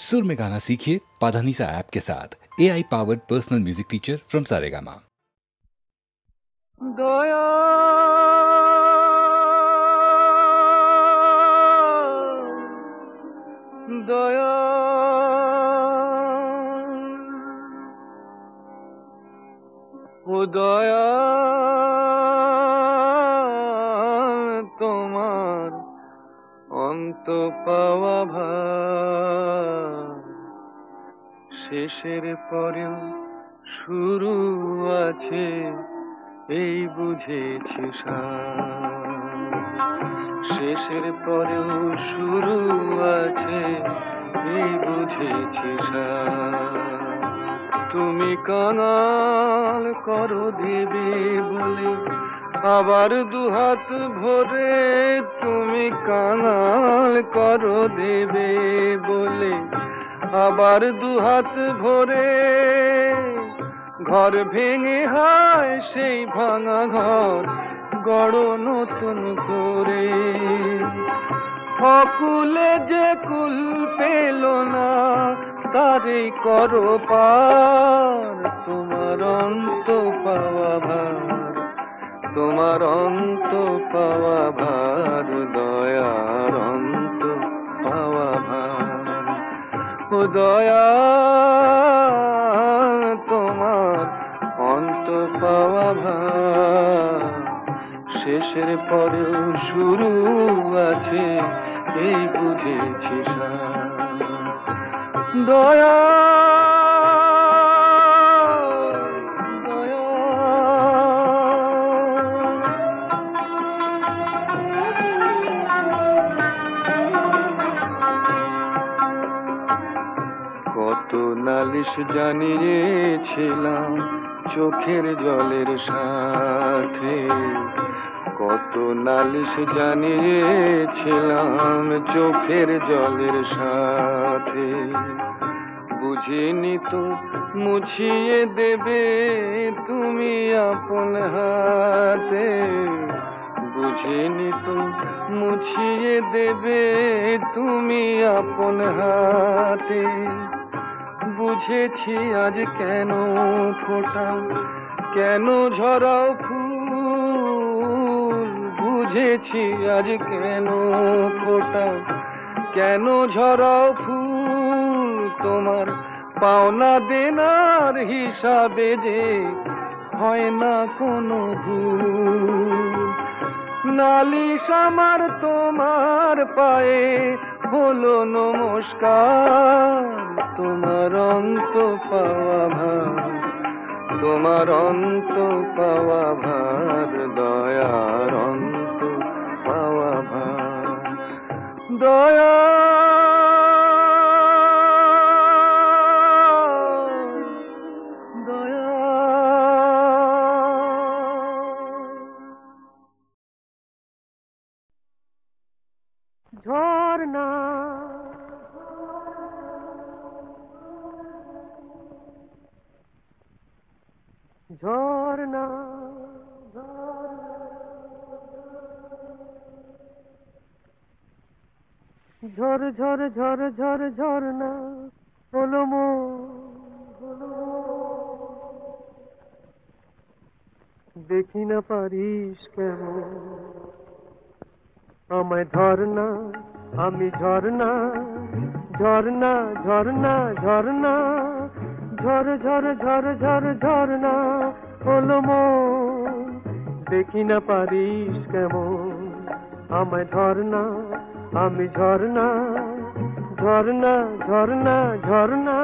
सुर में गाना सीखिए पाधानीसा ऐप के साथ। AI powered personal music teacher from Saregama. दया दया ओ दया তোমার অন্ত পাওয়া ভার শেষের পরেও শুরু আছে এই বুঝেছি শেষের পরেও শুরু আছে এই বুঝেছি তুমি কাঙাল করো দেবে বলে আবার দুহাত ভরে তুমি কাঙাল করো দেবে বলে আবার দুহাত ভরে ঘর ভেঙে হয় সেই ভাঙা ঘর গড় নতুন করে অকুলে যে কুল পেল না তারই করো পার তোমার অন্ত পাওয়া ভার তোমার অন্ত পাওয়া ভার দয়ার অন্ত পাওয়া ভার ও দয়া তোমার অন্ত পাওয়া ভার শেষের পরেও শুরু আছে এই বুঝেছি দয়া নালিশ জানিয়েছিলাম চোখের জলের সাথে কত নালিশ জানিয়েছিলাম চোখের জলের সাথে বুঝিনি তো মুছিয়ে দেবে তুমি আপন হাতে বুঝিনি তো মুছিয়ে দেবে তুমি আপন হাতে বুঝেছি আজ কেন ফোটা কেন ঝরাও ফুল বুঝেছি আজ কেন ফোটা কেন ঝরাও ফুল তোমার পাওনা দেনার হিসাবে যে হয় না কোনো ভুল নালিশ আমার তোমার পায়ে হলো নমস্কার তোমার অন্ত পাওয়া ভার তোমার অন্ত পাওয়া ভার দয়ার অন্ত পাওয়া ভার দয়া ঝর্ণা ঝর্ণা ঝর ঝর ঝর ঝর ঝর্ণা হলো দেখি না পারিস কেমন আমায় ধরনা আমি ঝর্ণা ঝর্ণা ঝর্ণা ঝর্ণা ঝর ঝর ঝর ঝর ঝর্ণা হলো দেখি না পারিস কেমন আমায় ধরনা আমি ঝর্ণা ঝর্ণা ঝর্ণা ঝর্ণা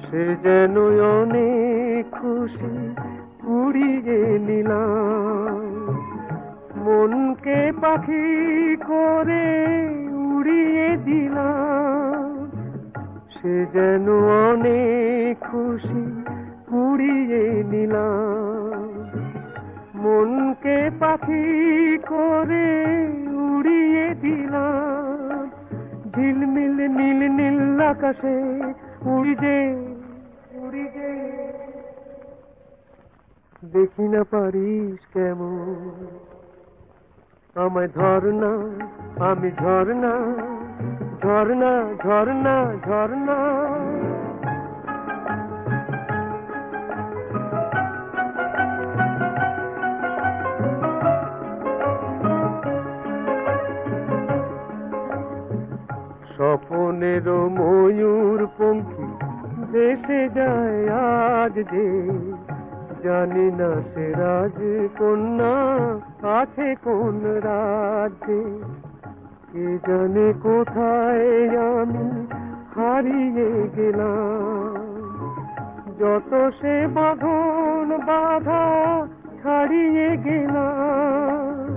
সে যেন অনেক খুশি উড়িয়ে নিলাম মনকে পাখি করে উড়িয়ে দিলাম সে যেন অনেক খুশি উড়িয়ে নিলাম মনকে পাখি করে উড়িয়ে দিলাম ঝিলমিল নীল নীল আকাশে উড়ি যে দেখি না পারিস কেমন আমায় ধর না, আমি ঝরনা, ঝরনা ঝরনা ঝরনা। স্বপনের ময়ূর পঙ্খী দেশে যায় আজ যে, জানি না সে রাজকন্যা আছে কোন রাজ্যে। কে জানে কোথায় আমি হারিয়ে গেলাম, যত সে বাঁধন বাধা ছাড়িয়ে গেলাম।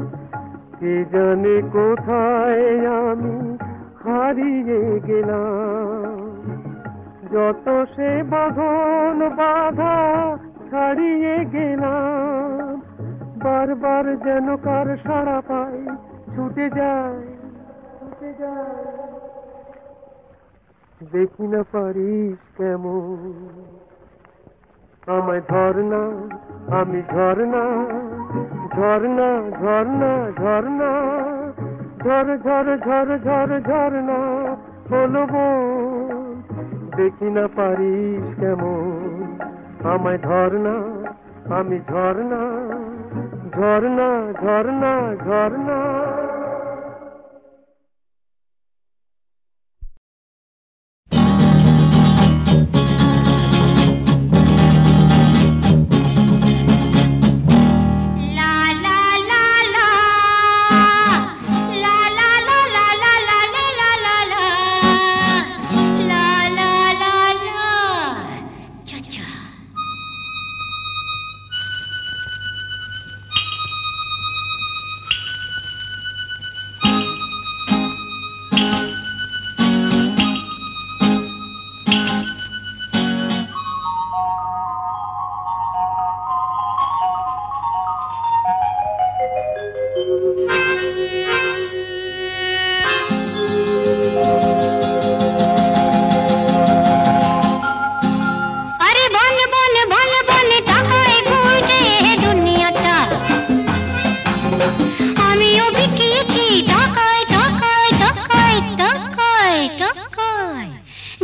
কে জানে কোথায় আমি হারিয়ে গেলাম, যত সে বাঁধন বাধা ছাড়িয়ে গেলাম। বারবার যেন কার সাড়া পাই, ছুটে যায় ছুটে যায়। দেখি না পারিস কেমন আমায় ধর না, আমি ঝরনা, ঝরনা ঝরনা ঝরনা। ঝর ঝর ঝর ঝর ঝরনা হলো বোন। দেখি না পারিস কেমন আমায় ধর না, আমি ঝরনা, ঝরনা ঝরনা ঝরনা।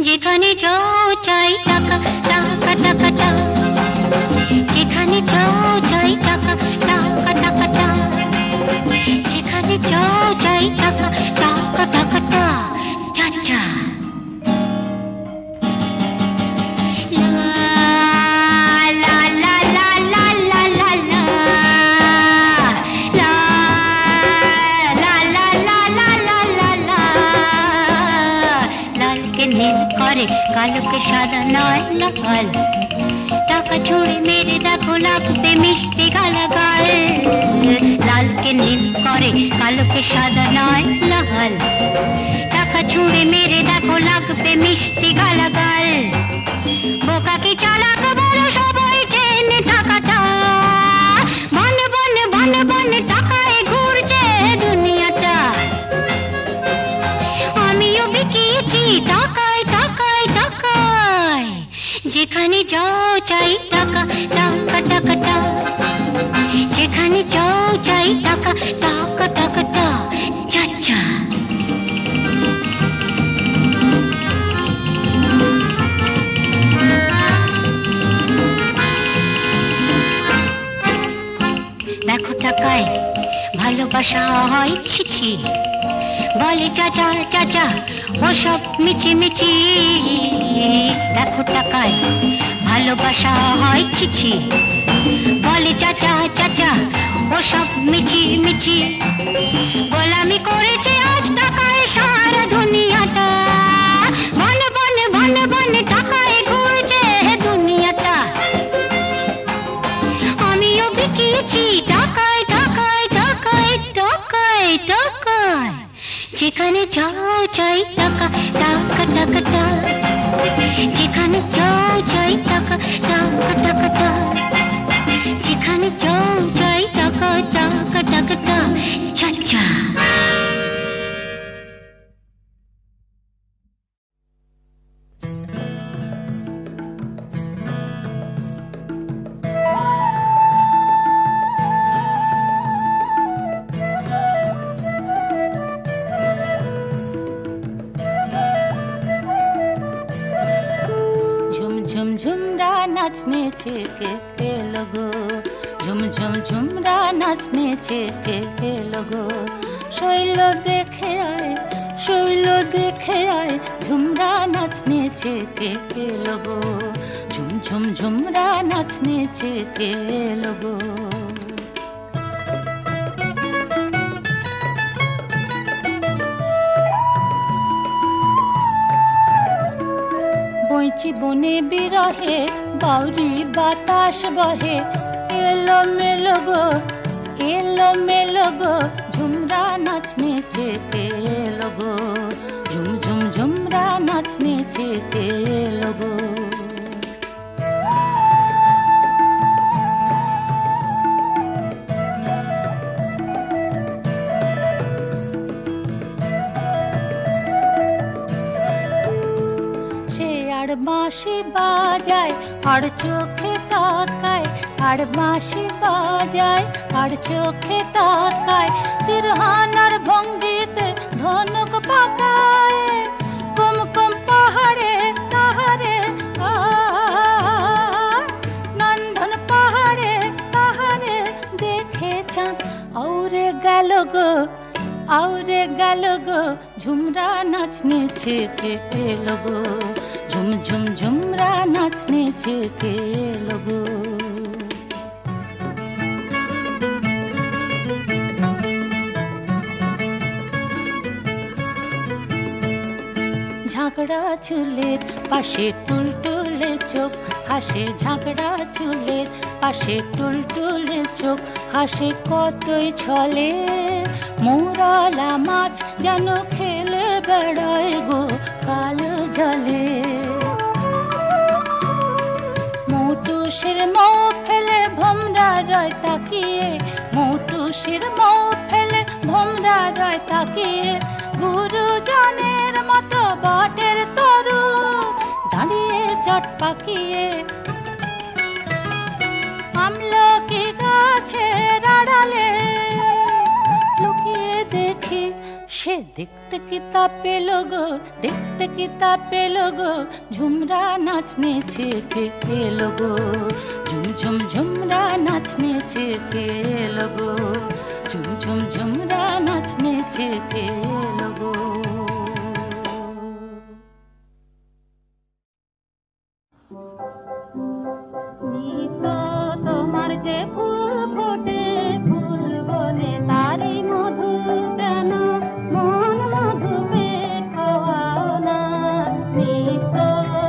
যেখানে যাও চাই টাকা টাকা টাকা টাকা, যেখানে যাও চাই টাকা টাকা টাকা টাকা, যেখানে যাও চাই টাকা টাকা টাকা টাকা। চাচা কালোকে সাদা নয় লাল, টাকা ছুড়ে মেরে দেখো লাগবে মিষ্টি গালাগাল। লালকে নীল করে কালোকে সাদা নয় লাল, টাকা ছুড়ে মেরে দেখো লাগবে মিষ্টি গালাগাল। বোকা কি চালাক বলো সবাই চেনে টাকাটা, বন বন বন বন টাকায় ঘুরছে দুনিয়াটা। আমিও বিকিয়েছি টাকায় টাকায় টাকায়, যেখানে যাও চাই টাকা টাকা টাকা টাকা, যেখানে যাও চাই টাকা টাকা টাকা টাকা। চাচা দেখো টাকায় ভালোবাসা হয় ছিছি, বলে চাচা চাচা ওসব মিছি মিছি। দেখো টাকায় ভালোবাসা হয় ছিছি, বলে চাচা চাচা ওসব মিছি মিছি। গোলামি করেছে আজ টাকায় সারা দুনিয়াটা, বন বন বন বন টাকায় ঘুরছে দুনিয়াটা। আমিও বিকিয়েছি টাকায় টাকায় টাকায় টাকায় টাকায়, যেখানে যাও চাই টাকা টাকা টাকা টাকা, যেখানে যাও চাই টাকা টাকা টাকা টাকা, যেখানে যাও চাই টাকা টাকা টাকা টাকা। চাচা নাচনেছে কে এলো গো, ঝুম ঝুম ঝুমরা নাচনেছে কে এলো গো। শৈল দেখে আয়, শৈল দেখে আয়, ঝুমরা নাচনেছে কে এলো গো, ঝুম ঝুম ঝুমরা নাচনেছে কে এলো গো। বইচি বনে বিরহে বাউরি বাতাস বহে, এলো মেলো গো, এলো মেলো গো, ঝুমরা নাচনেছে কে এলো গো, ঝুম ঝুম ঝুমরা নাচনেছে কে এলো গো। আর বাঁশি বাজায় আর চোখে তাকায়, আর বাঁশি বাজায় আর চোখে তাকায়, তিরহানার ভঙ্গিতে ধনুক পাকায়, কম কম পাহাড়ে তাহারে নন্দন পাহাড়ে তাহারে দেখে চাঁদ আউরে গেল গো, আউরে গেল গো, ঝুমরা নাচনেছে কে এলো গো, ঝুম ঝুম ঝুমরা নাচনেছে কে এলো গো। ঝাঁকড়া চুলের পাশে টুলটুলে চোখ হাসে, ঝাঁকড়া চুলের পাশে টুলটুলে চোখ হাসে, কতই ছলে মৌরলা মাছ যেন খেলে বেড়ায় গো কালো জলে। মৌটুসের মৌ ফেলে ভোমরা রয় তাকিয়ে, মৌটুসের মৌ ফেলে ভোমরা রয় তাকিয়ে, গুরুজনের মতো বটের তরু দাঁড়িয়ে চট পাকিয়ে, আমলকি গাছের আড়ালে লুকিয়ে দেখি, সে দেখতে কি তা পেল গো, দেখতে কি তা পেল গো, ঝুমরা নাচনেছে কে এলো গো, ঝুম ঝুম ঝুমরা নাচনেছে কে এলো গো, ঝুম ঝুম ঝুমরা নাচনেছে কে এলো গো। তোমার যে ফুল ফোটে ফুল বনে তারি মধু কেন, মন মধু পেয়ে খাওয়াও না। নিত্য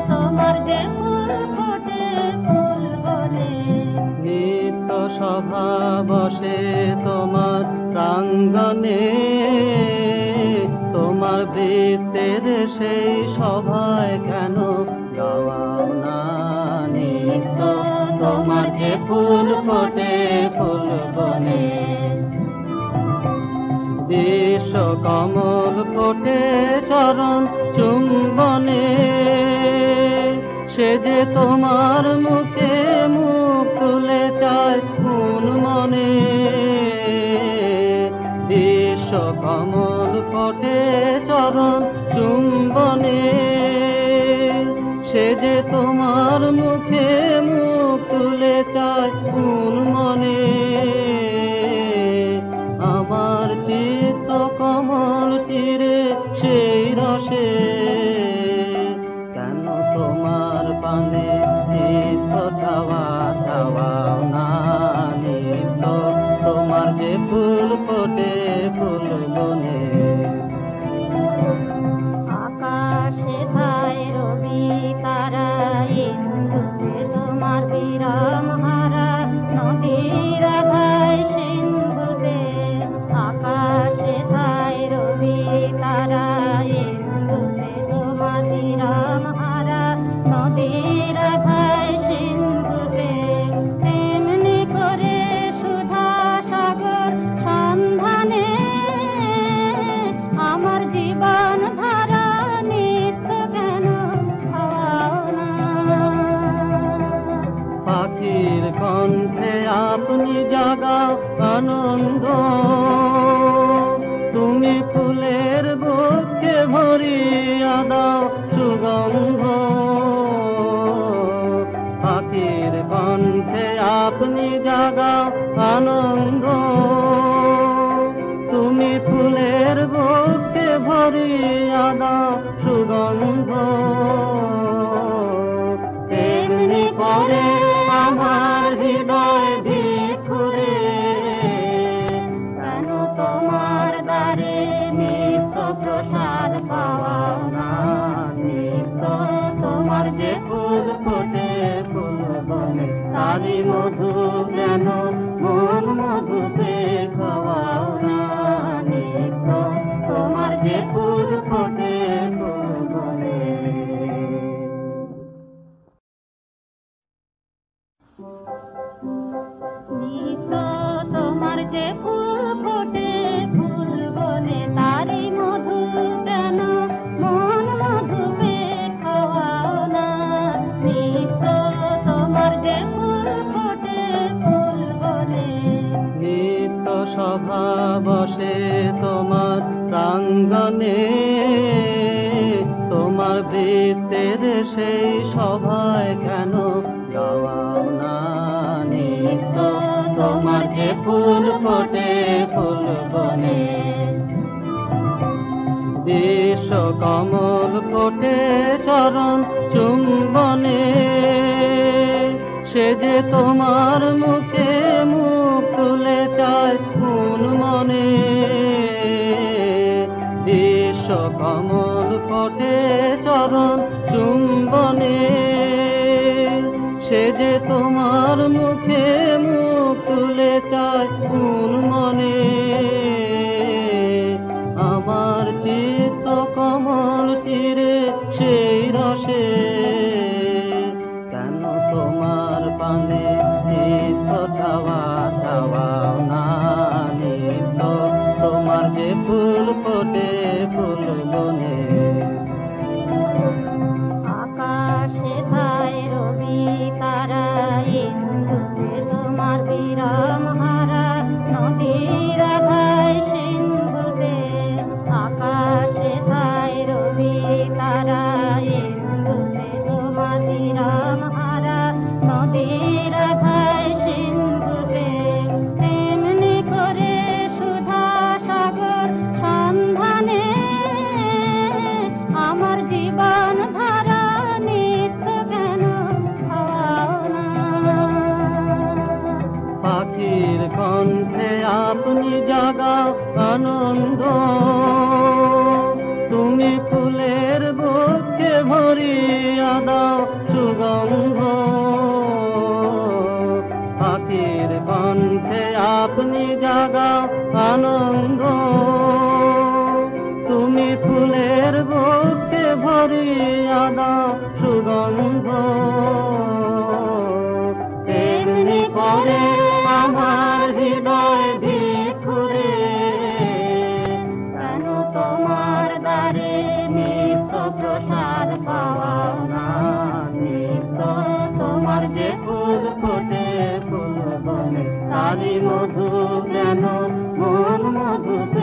তোমার যে ফুল ফোটে ফুল বনে, নিত্য সভা বসে তোমার প্রাঙ্গণে, তোমার বৃত্তের সেই সভায় কেন গাওয়াও না। নিত্য তোমার যে ফুল ফোটে ফুল বনে, বিশ্ব কমল ফোটে চরণ চুম্বনে, সে যে তোমার মুখে মুখ তুলে চায় কোন মনে। বিশ্ব কমল ফোটে চরণ চুম্বনে, সে যে তোমার মুখে মুখ তুলে চায় কোন মনে। আমার চিত্ত কমল চিরে সেই রসে, কেন তোমার পানে চিত্ত ছাওয়া ছাওয়াও না। নিত্য তোমার যে ফুল ফোটে ফুল বনে, আকাশে ধায় রবি তারা ইন্দুতে তোমার বিরাম হারা, নদীর আধায় সিন্ধুতে। আকাশে ধায় রবি তারা ইন্দুতে তোমার বিরাম হারা, নদীর আধায় সিন্ধুতে। তেমনি করে সুধা সাগর সন্ধানে আমার জীবন ধারা নিত্য কেন খাওয়াও না। পাখির কণ্ঠে আপনি জাগাও আনন্দ, তুমি ফুলের বুকে ভরিয়া দাও সুগন্ধ। পাখির আপনি জাগাও আনন্দ, তুমি ফুলের বুকে ভরিয়া দাও সুগন্ধ। তেমনি করে আমার হৃদয় ভিখুরে, কেন তোমার দ্বারে নিত্য প্রসাদ পাওয়াও না। নিত্য তোমার যে ফুল ফোটে ফুল বনে, তারি মধু কেন মন মধুতে খাওয়াও না। নিত্য তোমার যে ফুল ফোটে ফুল বনে। নিত্য তোমার যে ফুল ফোটে ফুল বনে, তারি মধু কেন মন মধুতে খাওয়াও না। নিত্য তোমার যে ফুল ফোটে ফুল বনে। নিত্য সভা বসে তোমার প্রাঙ্গণে, তোমার বৃত্তের সেই সভায় কেন গাওয়াও না। নিত্য তোমার যে ফুল ফোটে ফুল বনে। বিশ্ব কমল ফোটে চরণ চুম্বনে, সে যে তোমার মুখে মুখ তুলে চায় কোন মনে। বিশ্ব কমল ফোটে চরণ চুম্বনে, সে যে তোমার মুখে মুখ তুলে চায় কোন মনে। আমার চিত্ত কমল চিরে সেই রসে, কেন তোমার পানে নিত্য ছাওয়া ছাওয়াও না। নিত্য তোমার যে ফুল ফোটে ফুল বনে। আকাশে ধায় রবি তারা, ইন্দুতে তোমার বিরাম হারা। নদীর আধায় সিন্ধুতে, আকাশে ধায় রবি তারা, ইন্দুতে তোমার বিরাম হারা। নদীর আধায় সিন্ধুতে, তেমনি করে সুধা সাগর সন্ধানে আমার জীবন ধারা নিত্য কেন খাওয়াও না। পাখির কণ্ঠে আপনি জাগাও আনন্দ, তুমি ফুলের বুকে ভরিয়া দাও সুগন্ধ। পাখির কণ্ঠে আপনি জাগাও আনন্দ, তুমি ফুলের বুকে ভরিয়া দাও সুগন্ধ। তেমনি করে আমার হৃদয় ভিখুরে, কেন তোমার দ্বারে নিত্য প্রসাদ পাওয়াও না। নিত্য তোমার যে ফুল ফোটে ফুল বনে, তারি মধু কেন মন মধুতে